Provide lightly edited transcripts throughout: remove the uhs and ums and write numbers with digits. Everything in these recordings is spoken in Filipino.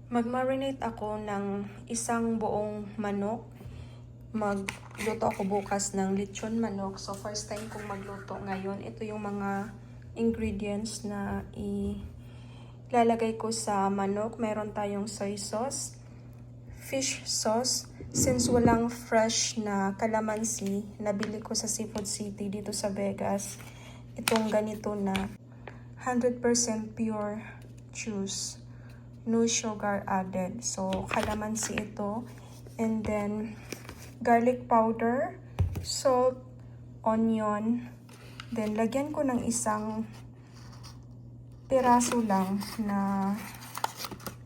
Mag-marinate ako ng isang buong manok. Magluto ako bukas ng lechon manok. So, first time kong magluto ngayon. Ito yung mga ingredients na ilalagay ko sa manok. Meron tayong soy sauce, fish sauce. Since walang fresh na calamansi, nabili ko sa Seafood City dito sa Vegas. Itong ganito na 100% pure juice. No sugar added. So, calamansi ito. And then, garlic powder, salt, onion. Then, lagyan ko ng isang piraso lang na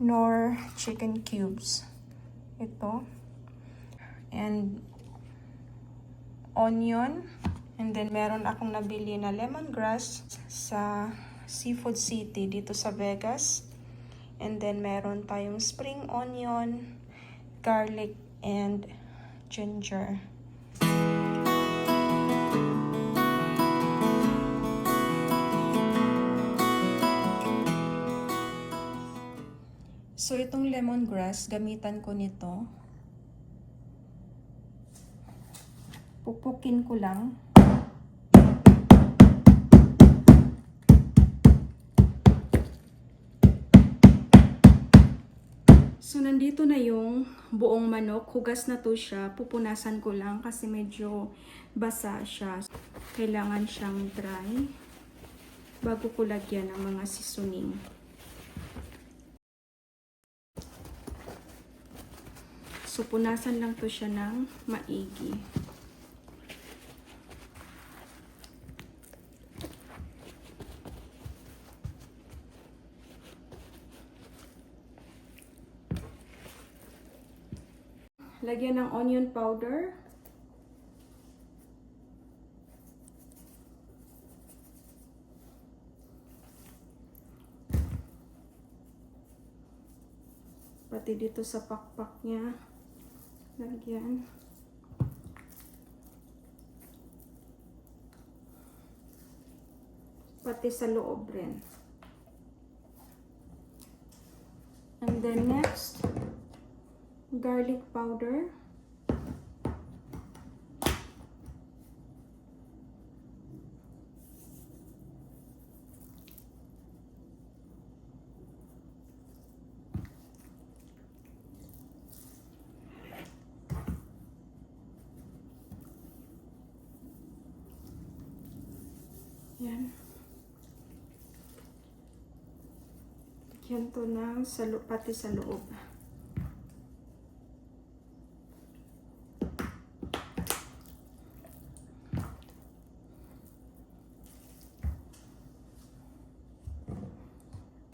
Knorr chicken cubes. Ito. And, onion. And then, meron akong nabili na lemongrass sa Seafood City dito sa Vegas. And then, meron tayong spring onion, garlic, and ginger. So, itong lemongrass, gamitan ko nito. Pupukin ko lang. So, nandito na yung buong manok. Hugas na to siya. Pupunasan ko lang kasi medyo basa siya. Kailangan siyang dry bago ko lagyan ng mga seasoning. So, punasan lang to siya ng maigi. Lagyan ng onion powder. Pati dito sa pakpak niya. Lagyan. Pati sa loob rin. And then next, garlic powder. Yan. Yan to ng pati sa loob.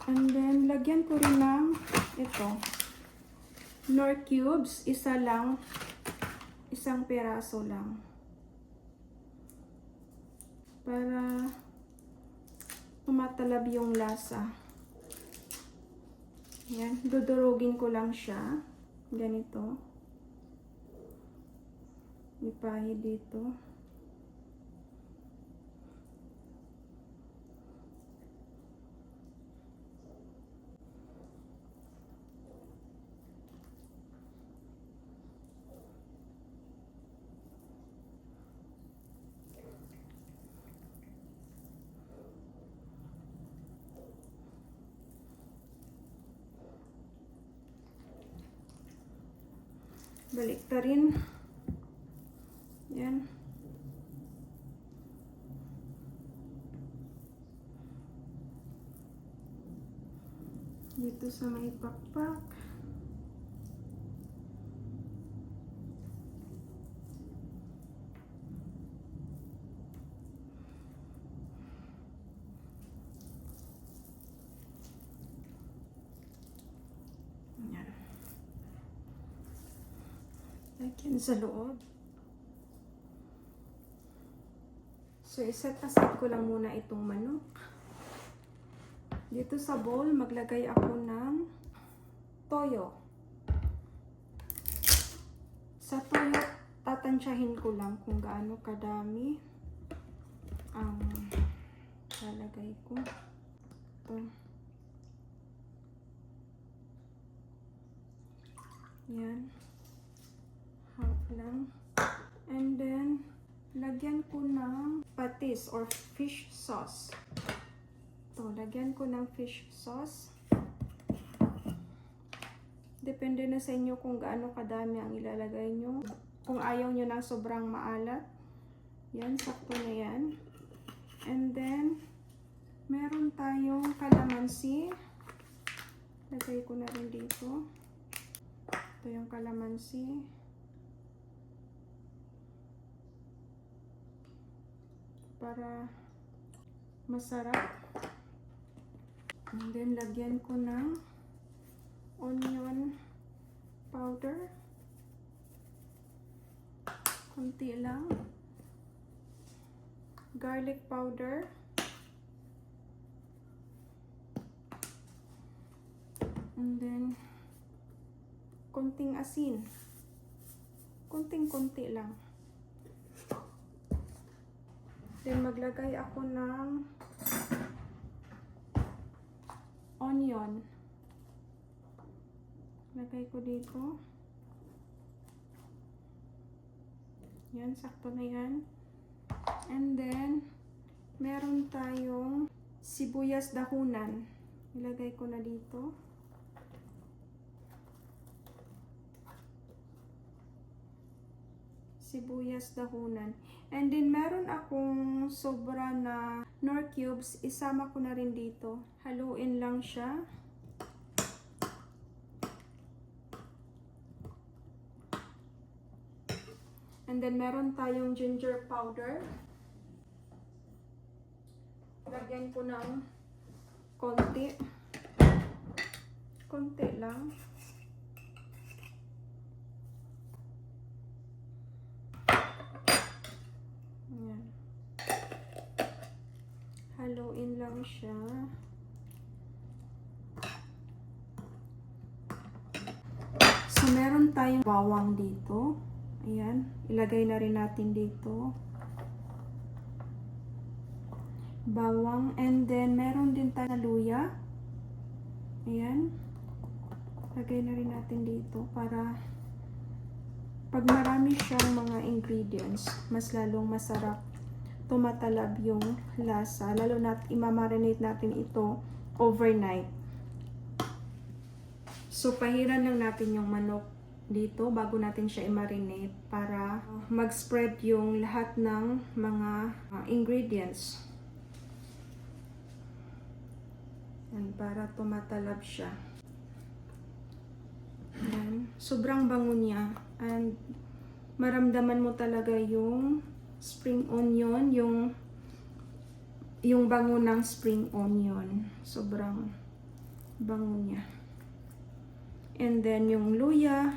And then, lagyan ko rin ng ito. Knorr cubes. Isa lang. Isang peraso lang. Para tumatalab yung lasa. Yan. Dudurugin ko lang siya. Ganito. Ipahi dito. Baliktarin. Yan. Dito sa may pakpak. Lagyan sa loob. So, iset aside ko lang muna itong manok. Dito sa bowl, maglagay ako ng toyo. Sa toyo, tatansyahin ko lang kung gaano kadami ang lalagay ko. Ito. Yan. Half lang. And then, lagyan ko ng patis or fish sauce. Ito, lagyan ko ng fish sauce. Depende na sa inyo kung gaano kadami ang ilalagay nyo. Kung ayaw nyo ng sobrang maalat, yan, sakto na yan. And then, meron tayong kalamansi. Lagay ko na rin dito. Ito yung kalamansi. Para masarap. And then, lagyan ko ng onion powder. Kunti lang. Garlic powder. And then, konting asin. Konting-konti lang. Then, maglagay ako ng onion. Lagay ko dito. Yan, sakto na yan. And then, meron tayong sibuyas dahunan. Ilagay ko na dito. Sibuyas dahunan. And then, meron akong sobra na Knorr cubes. Isama ko na rin dito. Haluin lang siya. And then, meron tayong ginger powder. Lagyan ko ng konti. Konti lang. Ayan. Haluin lang siya. So, meron tayong bawang dito. Ayan. Ilagay na rin natin dito. Bawang. And then, meron din tayong luya. Ayan. Lagay na rin natin dito para pag marami siyang mga ingredients, mas lalong masarap, tumatalab yung lasa. Lalo na imamarinate natin ito overnight. So, pahiran lang natin yung manok dito bago natin siya i-marinate para mag-spread yung lahat ng mga ingredients. Yan, para tumatalab siya. Yan. Sobrang bango niya. And maramdaman mo talaga yung spring onion, yung bango ng spring onion. Sobrang bango niya. And then yung luya,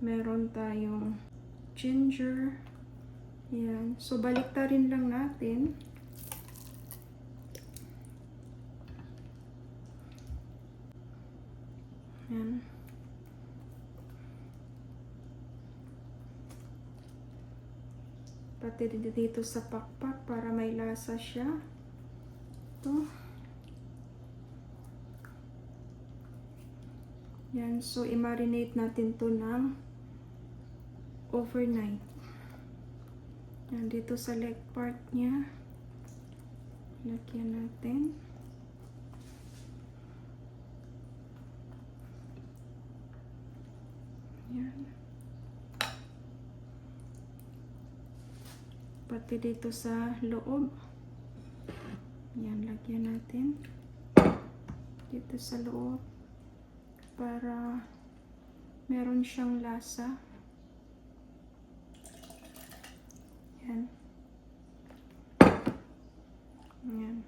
meron tayong ginger. Yan. So baliktarin lang natin. Yan. Pati dito sa pakpak para may lasa siya. Ito. Yan. So, i-marinate natin to ng overnight. Yan. Dito sa leg part niya. Lagyan natin. Yan. Pati dito sa loob. Yan, lagyan natin. Dito sa loob. Para meron siyang lasa. Yan. Yan.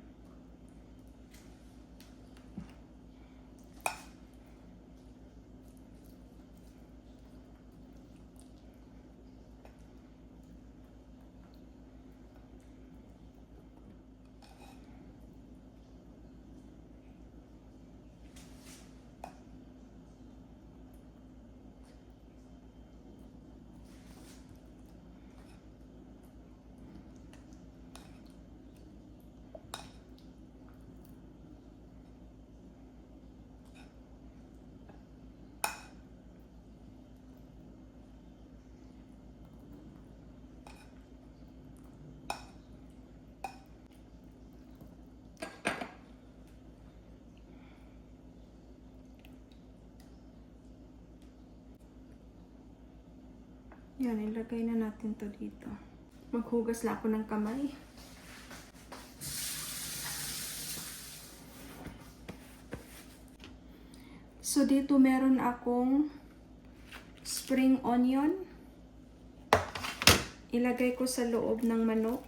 Yan, ilagay na natin to dito. Maghugas lang ako ng kamay. So, dito meron akong spring onion. Ilagay ko sa loob ng manok.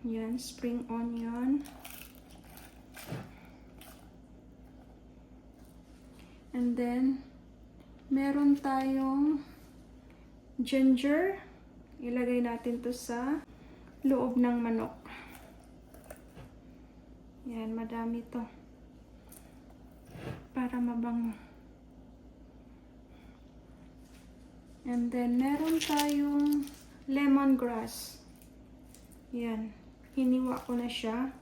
Yan, spring onion. And then, meron tayong ginger. Ilagay natin to sa loob ng manok. Yan, madami to. Para mabango. And then, meron tayong lemongrass. Yan. Hiniwa ko na siya.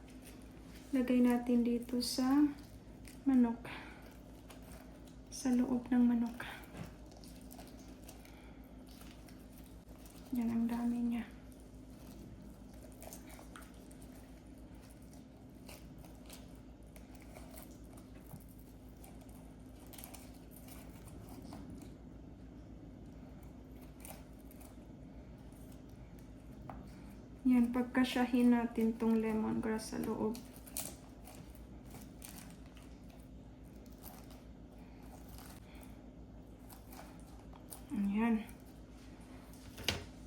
Lagay natin dito sa manok. Sa loob ng manok. Yan, ang dami niya. Yan, pagkasyahin natin tong lemongrass sa loob. Ayan.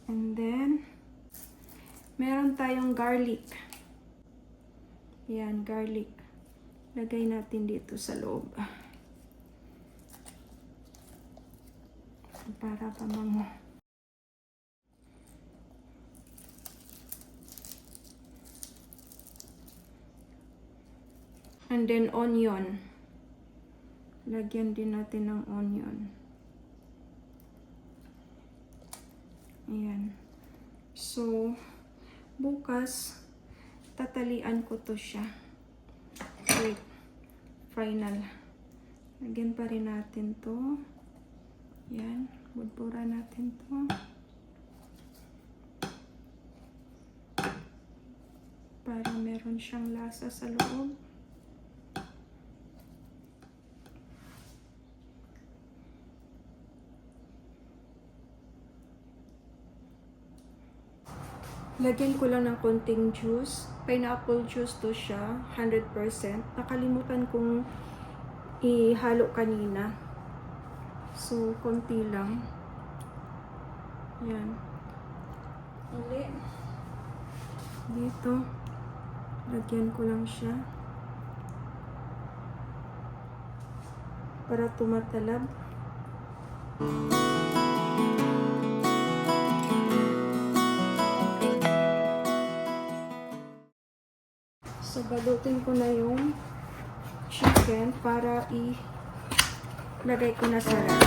And then, meron tayong garlic. Yan, garlic. Lagay natin dito sa loob. Para pamango. And then onion. Lagyan din natin ng onion. Ayan. So, bukas, tatalian ko to siya. Wait. Final. Lagyan pa rin natin to. Ayan. Budbura natin to. Para meron siyang lasa sa loob. Lagyan ko lang ng konting juice. Pineapple juice to siya. 100%. Nakalimutan kong ihalo kanina. So, konti lang. Yan. Uli. Dito. Lagyan ko lang siya. Para tumatalab. So, balutin ko na yung chicken para ilagay ko na sa ref.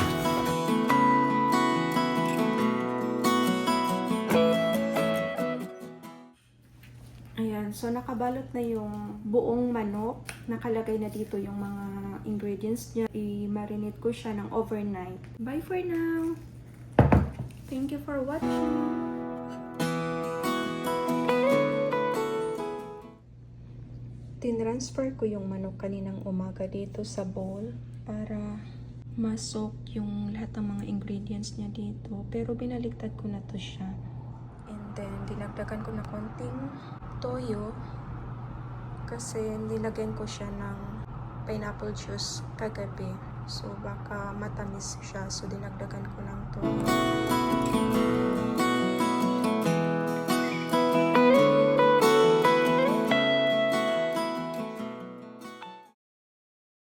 Ayan. So, nakabalot na yung buong manok. Nakalagay na dito yung mga ingredients niya. I-marinate ko siya ng overnight. Bye for now! Thank you for watching! Tinransfer ko yung manok kaninang umaga dito sa bowl para masok yung lahat ng mga ingredients niya dito. Pero binaligtad ko na to siya. And then, dinagdagan ko na konting toyo kasi nilagyan ko siya ng pineapple juice kagabi. So, baka matamis siya. So, dinagdagan ko ng toyo.